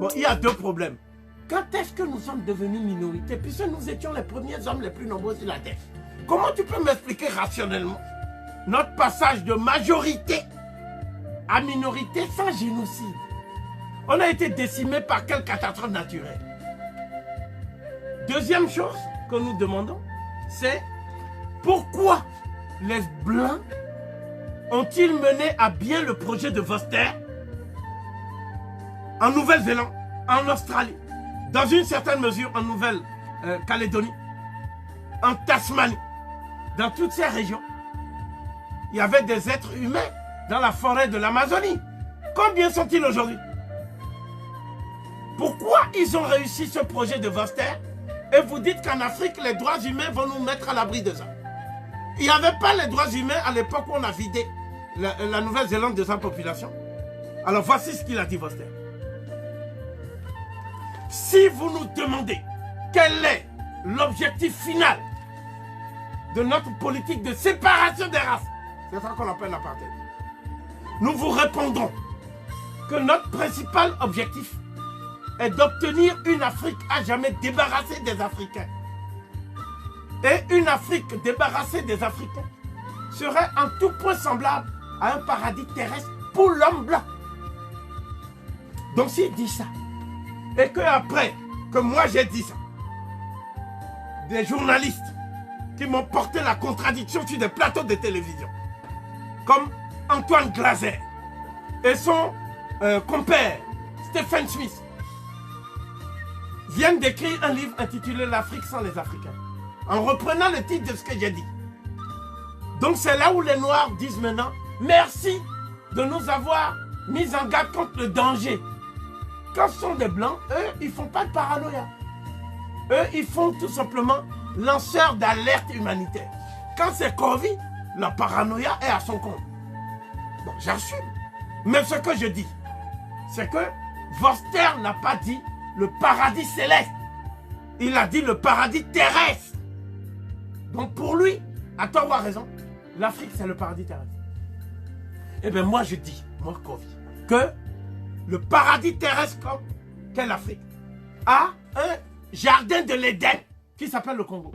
Bon, il y a deux problèmes. Quand est-ce que nous sommes devenus minorité, puisque nous étions les premiers hommes les plus nombreux sur la terre? Comment tu peux m'expliquer rationnellement notre passage de majorité à minorité sans génocide? On a été décimés par quelle catastrophe naturelle? Deuxième chose que nous demandons, c'est pourquoi les Blancs ont-ils mené à bien le projet de Vorster en Nouvelle-Zélande, en Australie, dans une certaine mesure en Nouvelle-Calédonie, en Tasmanie, dans toutes ces régions? Il y avait des êtres humains dans la forêt de l'Amazonie. Combien sont-ils aujourd'hui? Pourquoi ils ont réussi ce projet de Vorster et vous dites qu'en Afrique, les droits humains vont nous mettre à l'abri de ça? Il n'y avait pas les droits humains à l'époque où on a vidé la Nouvelle-Zélande de sa population. Alors voici ce qu'il a dit Vorster. Si vous nous demandez quel est l'objectif final de notre politique de séparation des races, c'est ça qu'on appelle l'apartheid, nous vous répondrons que notre principal objectif est d'obtenir une Afrique à jamais débarrassée des Africains. Et une Afrique débarrassée des Africains serait en tout point semblable à un paradis terrestre pour l'homme blanc. Donc s'il dit ça, et que après que moi j'ai dit ça, des journalistes qui m'ont porté la contradiction sur des plateaux de télévision, comme Antoine Glaser et son compère Stephen Smith, viennent d'écrire un livre intitulé « L'Afrique sans les Africains », en reprenant le titre de ce que j'ai dit. Donc c'est là où les Noirs disent maintenant « Merci de nous avoir mis en garde contre le danger ». Quand ce sont des Blancs, eux, ils ne font pas de paranoïa. Eux, ils font tout simplement lanceurs d'alerte humanitaire. Quand c'est Covid, la paranoïa est à son compte. Bon, j'assume. Mais ce que je dis, c'est que Vorster n'a pas dit le paradis céleste. Il a dit le paradis terrestre. Donc pour lui, à tort ou à raison, l'Afrique c'est le paradis terrestre. Eh bien moi je dis, moi Kofi, que le paradis terrestre qu'est l'Afrique a un jardin de l'Éden qui s'appelle le Congo.